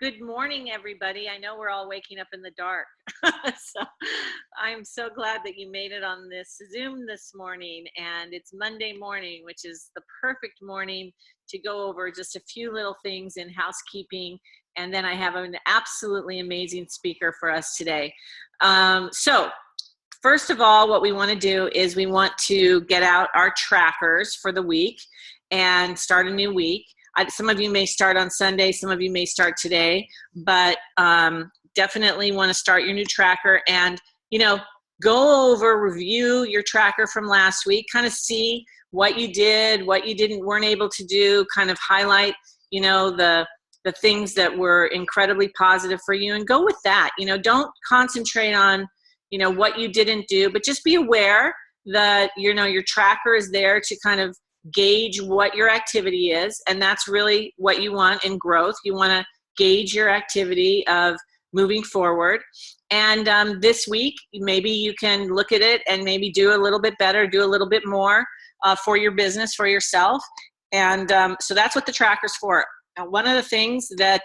Good morning, everybody. I know we're all waking up in the dark. So I'm so glad that you made it on this Zoom this morning. And it's Monday morning, which is the perfect morning to go over just a few little things in housekeeping. And then I have an absolutely amazing speaker for us today. So first of all, what we want to do is we want to get out our trackers for the week and start a new week. Some of you may start on Sunday, some of you may start today, but definitely want to start your new tracker and, go over, review your tracker from last week, kind of see what you did, what you weren't able to do, kind of highlight, the things that were incredibly positive for you and go with that. Don't concentrate on, what you didn't do, but just be aware that, your tracker is there to kind of gauge what your activity is, and that's really what you want in growth. You want to gauge your activity of moving forward, and this week maybe you can look at it and maybe do a little bit better, do a little bit more for your business, for yourself, and so that's what the tracker's for. Now, one of the things that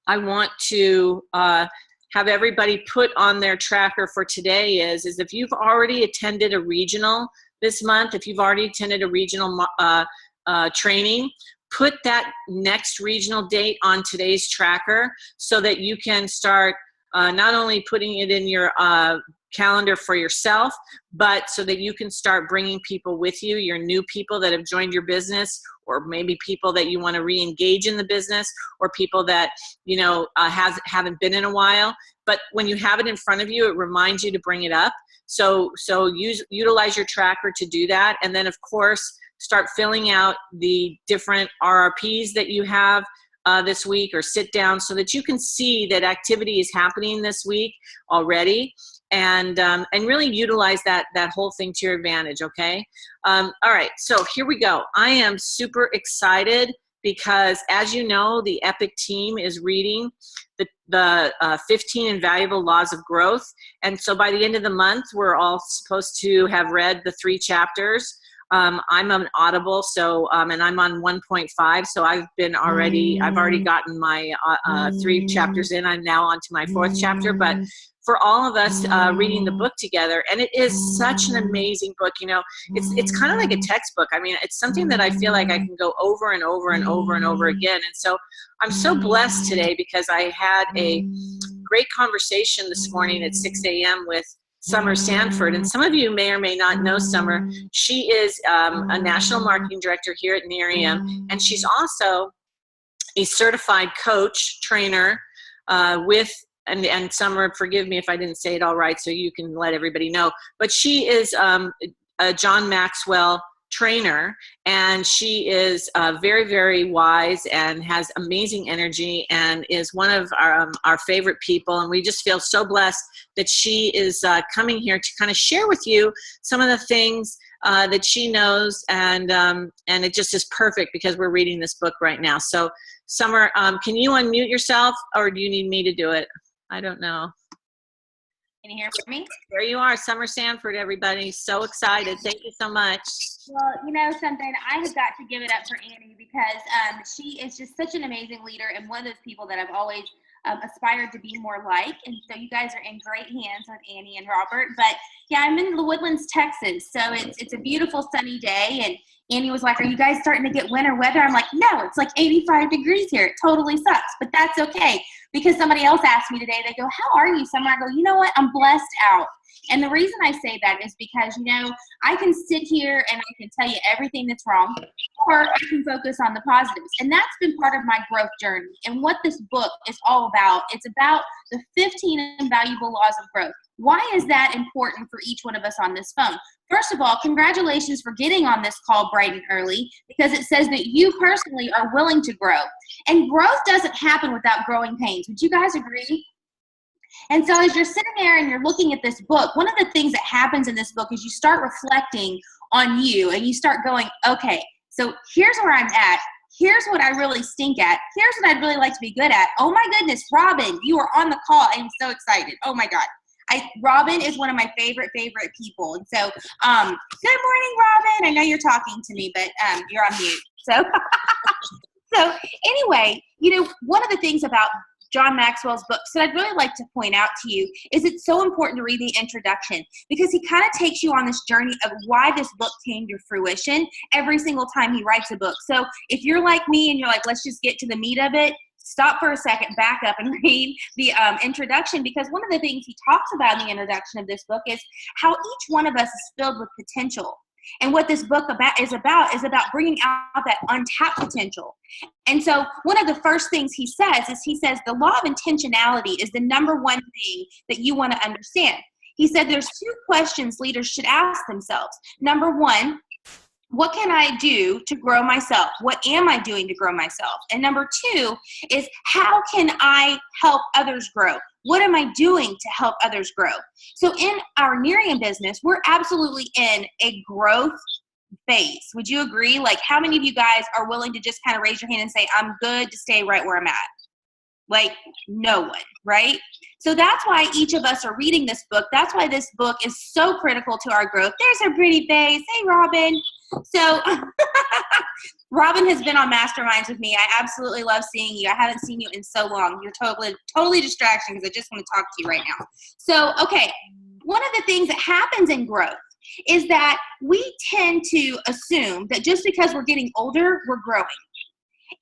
I want to have everybody put on their tracker for today is if you've already attended a regional this month, if you've already attended a regional training, put that next regional date on today's tracker so that you can start not only putting it in your calendar for yourself, but so that you can start bringing people with you, your new people that have joined your business, or maybe people that you want to re-engage in the business, or people that haven't been in a while. But when you have it in front of you, it reminds you to bring it up. So utilize your tracker to do that, and then of course start filling out the different RRPs that you have this week, or sit down so that you can see that activity is happening this week already, and really utilize that whole thing to your advantage. Okay. All right. So here we go. I am super excited because, as you know, the EPIC team is reading the 15 Invaluable Laws of Growth. And so by the end of the month, we're all supposed to have read the 3 chapters. I'm on Audible, so and I'm on 1.5, so I've already gotten my 3 chapters in. I'm now on to my 4th chapter, but for all of us reading the book together, and it is such an amazing book. It's kind of like a textbook. I mean, it's something that I feel like I can go over and over and over and over again. And so I'm so blessed today because I had a great conversation this morning at 6 a.m. with SummerSandford, and some of you may or may not know Summer. She is a national marketing director here at Nerium, and she's also a certified coach, trainer and Summer, forgive me if I didn't say it all right, so you can let everybody know. But she is a John Maxwell trainer, and she is very, very wise and has amazing energy and is one of our favorite people. And we just feel so blessed that she is coming here to kind of share with you some of the things that she knows, and it just is perfect because we're reading this book right now. So Summer, can you unmute yourself, or do you need me to do it? I don't know. Can you hear me? There you are, SummerSandford, everybody. So excited. Thank you so much. Well, you know something, I have got to give it up for Annie because she is just such an amazing leader and one of those people that I've always aspired to be more like. And so you guys are in great hands with Annie and Robert. But yeah, I'm in the Woodlands, Texas. So it's a beautiful sunny day. And Annie was like, "Are you guys starting to get winter weather?" I'm like, "No, it's like 85 degrees here. It totally sucks." But that's okay. Because somebody else asked me today, they go, "How are you, Summer?" I go, "You know what? I'm blessed out." And the reason I say that is because, I can sit here and I can tell you everything that's wrong, or I can focus on the positives. And that's been part of my growth journey. And what this book is all about, it's about the 15 Invaluable Laws of Growth. Why is that important for each one of us on this phone? First of all, congratulations for getting on this call bright and early, because it says that you personally are willing to grow. And growth doesn't happen without growing pains. Would you guys agree? And so as you're sitting there and you're looking at this book, one of the things that happens in this book is you start reflecting on you and you start going, okay, so here's where I'm at. Here's what I really stink at. Here's what I'd really like to be good at. Oh my goodness, Robin, you are on the call. I'm so excited. Oh my God. Robin is one of my favorite people. And so, good morning, Robin. I know you're talking to me, but you're on mute. So So anyway, one of the things about John Maxwell's books that I'd really like to point out to you is it's so important to read the introduction, because he kind of takes you on this journey of why this book came to fruition every single time he writes a book. So if you're like me and you're like, let's just get to the meat of it, stop for a second, back up and read the introduction, because one of the things he talks about in the introduction of this book is how each one of us is filled with potential. And what this book is about bringing out that untapped potential. And so one of the first things he says the law of intentionality is the number one thing that you want to understand. He said there's two questions leaders should ask themselves. Number one, what can I do to grow myself? What am I doing to grow myself? And number two is, how can I help others grow? What am I doing to help others grow? So in our Nerium business, we're absolutely in a growth phase. Would you agree? Like, how many of you guys are willing to just kind of raise your hand and say, I'm good to stay right where I'm at? Like, no one, right? So that's why each of us are reading this book. That's why this book is so critical to our growth. There's her pretty face. Hey, Robin. So Robin has been on masterminds with me. I absolutely love seeing you. I haven't seen you in so long. You're totally distraction, because I just want to talk to you right now. So, okay, one of the things that happens in growth is that we tend to assume that just because we're getting older, we're growing.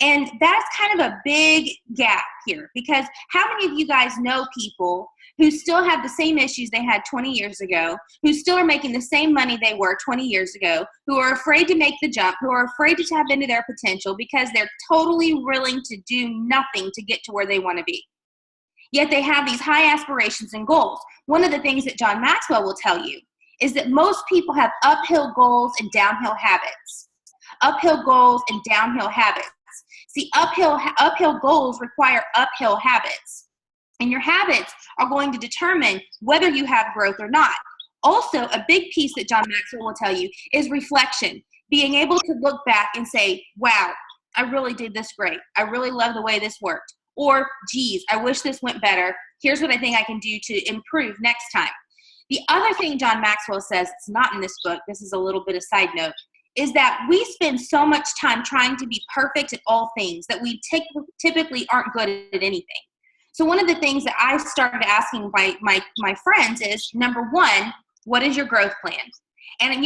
And that's kind of a big gap here, because how many of you guys know people who still have the same issues they had 20 years ago, who still are making the same money they were 20 years ago, who are afraid to make the jump, who are afraid to tap into their potential because they're totally willing to do nothing to get to where they want to be? Yet they have these high aspirations and goals. One of the things that John Maxwell will tell you is that most people have uphill goals and downhill habits. Uphill goals and downhill habits. See, uphill goals require uphill habits. And your habits are going to determine whether you have growth or not. Also, a big piece that John Maxwell will tell you is reflection. Being able to look back and say, wow, I really did this great. I really love the way this worked. Or, geez, I wish this went better. Here's what I think I can do to improve next time. The other thing John Maxwell says, it's not in this book, this is a little bit of side note, is that we spend so much time trying to be perfect at all things that we typically aren't good at anything. So one of the things that I started asking my friends is, number one, what is your growth plan? And,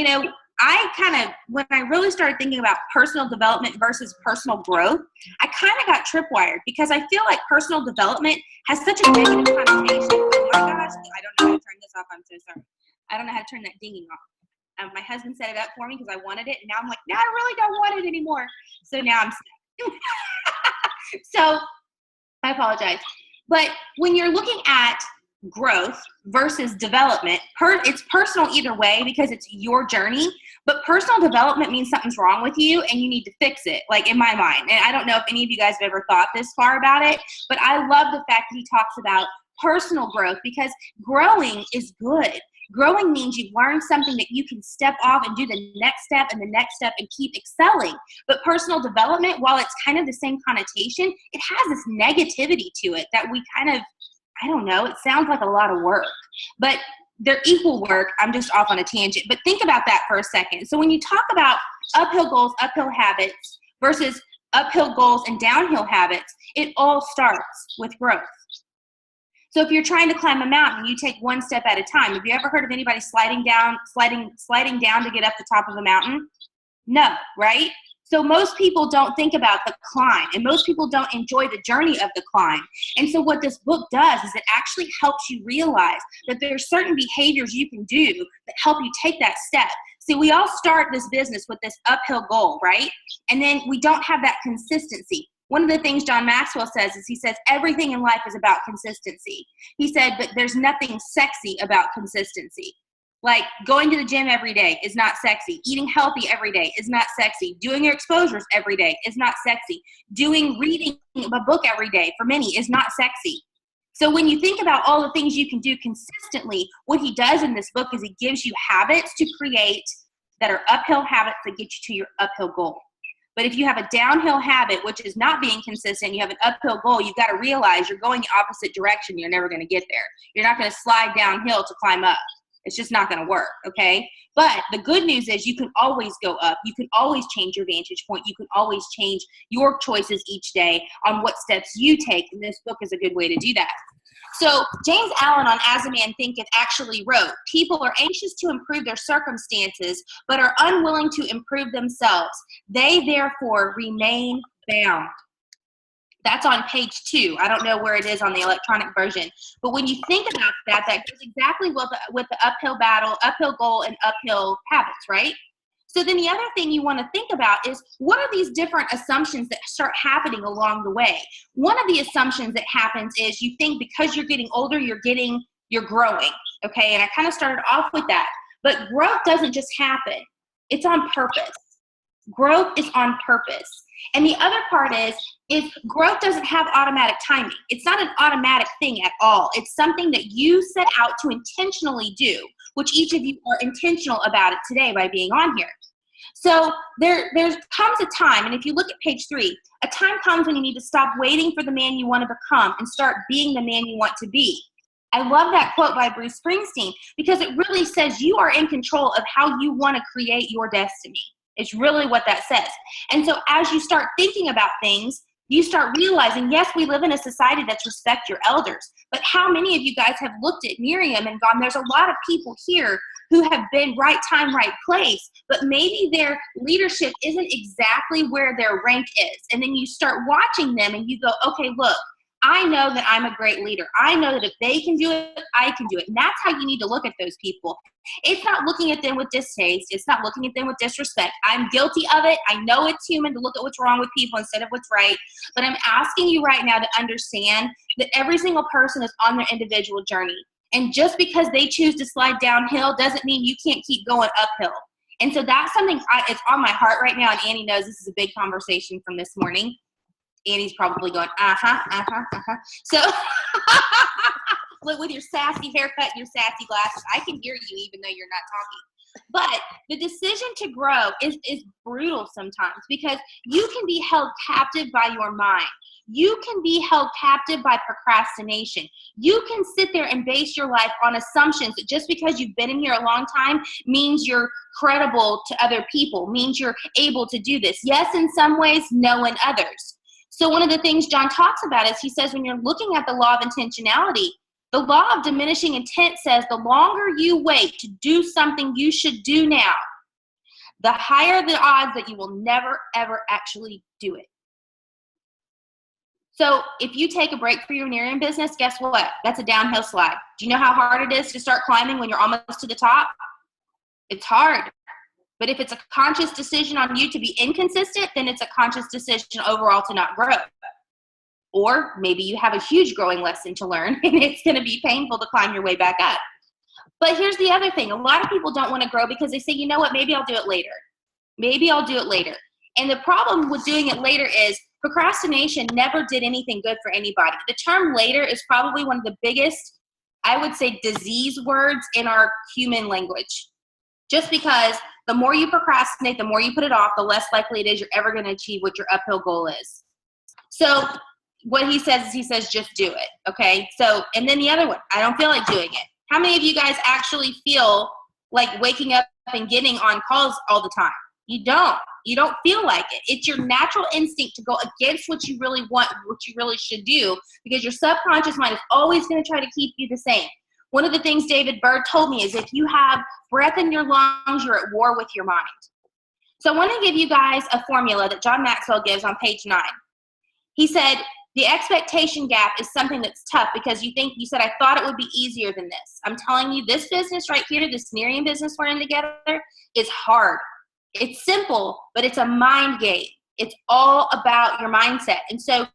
when I really started thinking about personal development versus personal growth, I kind of got tripwired, because I feel like personal development has such a negative connotation. Oh my gosh, I don't know how to turn this off. I'm so sorry. I don't know how to turn that dinging off. My husband set it up for me because I wanted it, and now I'm like, no, I really don't want it anymore. So now I'm stuck. So I apologize. But when you're looking at growth versus development, it's personal either way because it's your journey, but personal development means something's wrong with you and you need to fix it, like in my mind. And I don't know if any of you guys have ever thought this far about it, but I love the fact that he talks about personal growth, because growing is good. Growing means you've learned something that you can step off and do the next step and the next step and keep excelling. But personal development, while it's kind of the same connotation, it has this negativity to it that we kind of, I don't know, it sounds like a lot of work. But they're equal work. I'm just off on a tangent. But think about that for a second. So when you talk about uphill goals, uphill habits versus uphill goals and downhill habits, it all starts with growth. So if you're trying to climb a mountain, you take one step at a time. Have you ever heard of anybody sliding down to get up the top of a mountain? No, right? So most people don't think about the climb, and most people don't enjoy the journey of the climb. And so what this book does is it actually helps you realize that there are certain behaviors you can do that help you take that step. See, we all start this business with this uphill goal, right? And then we don't have that consistency. One of the things John Maxwell says is he says everything in life is about consistency. He said, but there's nothing sexy about consistency. Like going to the gym every day is not sexy. Eating healthy every day is not sexy. Doing your exposures every day is not sexy. Reading a book every day for many is not sexy. So when you think about all the things you can do consistently, what he does in this book is he gives you habits to create that are uphill habits that get you to your uphill goal. But if you have a downhill habit, which is not being consistent, you have an uphill goal, you've got to realize you're going the opposite direction. You're never going to get there. You're not going to slide downhill to climb up. It's just not going to work, okay? But the good news is you can always go up. You can always change your vantage point. You can always change your choices each day on what steps you take, and this book is a good way to do that. So James Allen on As a Man Thinketh actually wrote, people are anxious to improve their circumstances, but are unwilling to improve themselves. They therefore remain bound. That's on page 2. I don't know where it is on the electronic version. But when you think about that, that goes exactly with the uphill battle, uphill goal, and uphill habits, right? So then the other thing you want to think about is, what are these different assumptions that start happening along the way? One of the assumptions that happens is you think because you're getting older, you're growing, okay? And I kind of started off with that. But growth doesn't just happen. It's on purpose. Growth is on purpose. And the other part is growth doesn't have automatic timing. It's not an automatic thing at all. It's something that you set out to intentionally do, which each of you are intentional about it today by being on here. So there comes a time, and if you look at page 3, a time comes when you need to stop waiting for the man you want to become and start being the man you want to be. I love that quote by Bruce Springsteen because it really says you are in control of how you want to create your destiny. It's really what that says. And so as you start thinking about things, you start realizing, yes, we live in a society that's respect your elders, but how many of you guys have looked at Miriam and gone, there's a lot of people here who have been right time, right place, but maybe their leadership isn't exactly where their rank is. And then you start watching them and you go, okay, look, I know that I'm a great leader. I know that if they can do it, I can do it. And that's how you need to look at those people. It's not looking at them with distaste. It's not looking at them with disrespect. I'm guilty of it. I know it's human to look at what's wrong with people instead of what's right. But I'm asking you right now to understand that every single person is on their individual journey. And just because they choose to slide downhill doesn't mean you can't keep going uphill. And so that's something it's on my heart right now. And Annie knows this is a big conversation from this morning. Annie's probably going, So, with your sassy haircut and your sassy glasses, I can hear you even though you're not talking. But the decision to grow is brutal sometimes because you can be held captive by your mind. You can be held captive by procrastination. You can sit there and base your life on assumptions that just because you've been in here a long time means you're credible to other people, means you're able to do this. Yes, in some ways, no in others. So one of the things John talks about is he says when you're looking at the law of intentionality, the law of diminishing intent says the longer you wait to do something you should do now, the higher the odds that you will never, ever actually do it. So if you take a break for your Miriam business, guess what? That's a downhill slide. Do you know how hard it is to start climbing when you're almost to the top? It's hard. But if it's a conscious decision on you to be inconsistent, then it's a conscious decision overall to not grow. Or maybe you have a huge growing lesson to learn and it's going to be painful to climb your way back up. But here's the other thing. A lot of people don't want to grow because they say, you know what, maybe I'll do it later. Maybe I'll do it later. And the problem with doing it later is procrastination never did anything good for anybody. The term later is probably one of the biggest, I would say, disease words in our human language. Just because the more you procrastinate, the more you put it off, the less likely it is you're ever going to achieve what your uphill goal is. So what he says is he says, just do it. Okay. So, and then the other one, I don't feel like doing it. How many of you guys actually feel like waking up and getting on calls all the time? You don't feel like it. It's your natural instinct to go against what you really want, what you really should do, because your subconscious mind is always going to try to keep you the same. One of the things David Bird told me is if you have breath in your lungs, you're at war with your mind. So I want to give you guys a formula that John Maxwell gives on page 9. He said, the expectation gap is something that's tough because you said, I thought it would be easier than this. I'm telling you, this business right here, this Miriam business we're in together, is hard. It's simple, but it's a mind game. It's all about your mindset. And so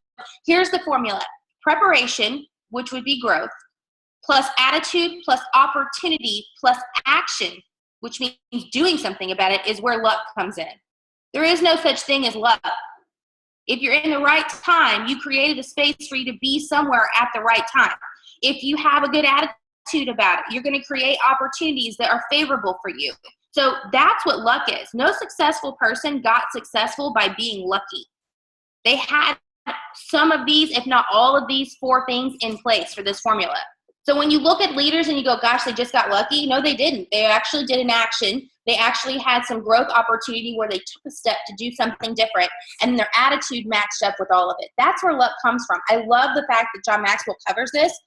here's the formula. Preparation, which would be growth, plus attitude, plus opportunity, plus action, which means doing something about it, is where luck comes in. There is no such thing as luck. If you're in the right time, you created a space for you to be somewhere at the right time. If you have a good attitude about it, you're going to create opportunities that are favorable for you. So that's what luck is. No successful person got successful by being lucky. They had some of these, if not all of these 4 things in place for this formula. So when you look at leaders and you go, gosh, they just got lucky. No, they didn't. They actually did an action. They actually had some growth opportunity where they took a step to do something different, and their attitude matched up with all of it. That's where luck comes from. I love the fact that John Maxwell covers this,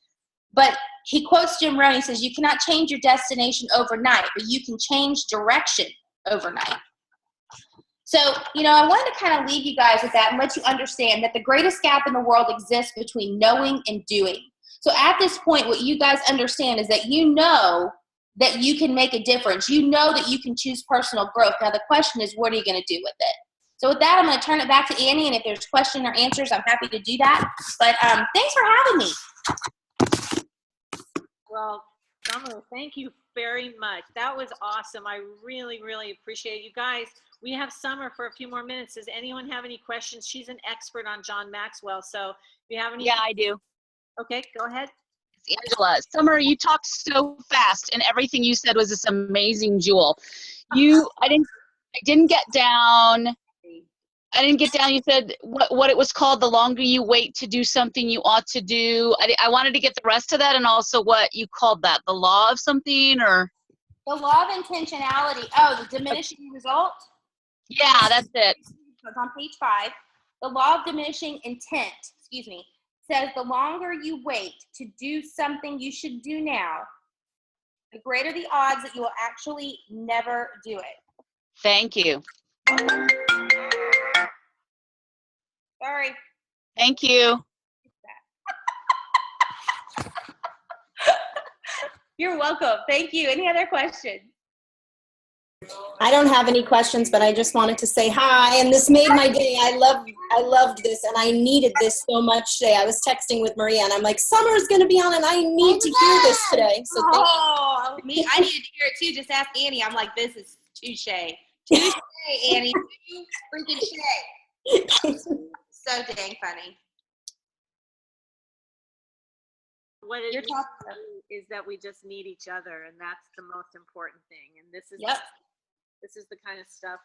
but he quotes Jim Rohn. He says, you cannot change your destination overnight, but you can change direction overnight. So, I wanted to kind of leave you guys with that and let you understand that the greatest gap in the world exists between knowing and doing. So at this point, what you guys understand is that you know that you can make a difference. You know that you can choose personal growth. Now, the question is, what are you going to do with it? So with that, I'm going to turn it back to Annie, and if there's questions or answers, I'm happy to do that. But thanks for having me. Well, Summer, thank you very much. That was awesome. I really, really appreciate it. You guys. We have Summer for a few more minutes. Does anyone have any questions? She's an expert on John Maxwell. So if you have any. Yeah, I do. Okay, go ahead. It's Angela. Summer, you talked so fast, and everything you said was this amazing jewel. I didn't get down. You said what it was called. The longer you wait to do something you ought to do. I wanted to get the rest of that, and also what you called that, the law of something, or the law of intentionality. Oh, the diminishing result. Yeah, that's it. It's on page 5. The law of diminishing intent, says the longer you wait to do something you should do now, the greater the odds that you will actually never do it. Thank you. Sorry. Thank you. You're welcome. Thank you. Any other questions? I don't have any questions, but I just wanted to say hi, and this made my day. I loved this, and I needed this so much today. I was texting with Maria, and I'm like, Summer's going to be on, and I need to hear this today. So thank you. I needed to hear it too. Just ask Annie. I'm like, this is touche. Touche, Annie. Freaking shit. So dang funny. What it is that we just need each other, and that's the most important thing. And this is this is the kind of stuff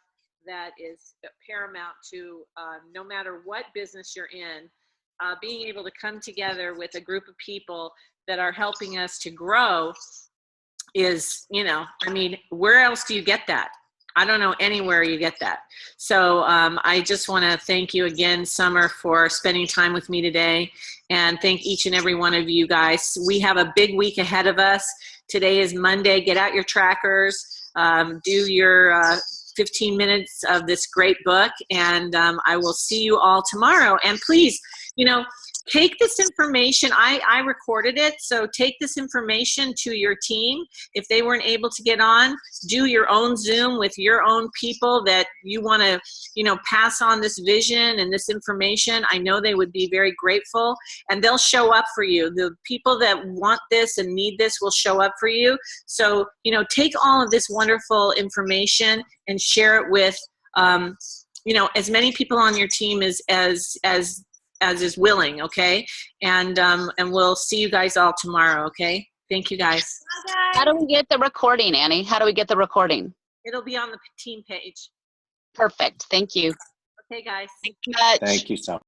that is paramount to no matter what business you're in, being able to come together with a group of people that are helping us to grow is, where else do you get that? I don't know anywhere you get that. So I just want to thank you again, Summer, for spending time with me today, and thank each and every one of you guys. We have a big week ahead of us. Today is Monday. Get out your trackers, do your 15 minutes of this great book, and I will see you all tomorrow. And please, take this information. I recorded it, so take this information to your team. If they weren't able to get on, do your own Zoom with your own people that you want to, pass on this vision and this information. I know they would be very grateful, and they'll show up for you. The people that want this and need this will show up for you. So, take all of this wonderful information and share it with, as many people on your team as is willing, okay? And we'll see you guys all tomorrow, okay? Thank you, guys. Bye, guys. How do we get the recording, Annie? How do we get the recording? It'll be on the team page. Perfect. Thank you. Okay, guys. Thank you much. Thank you so much.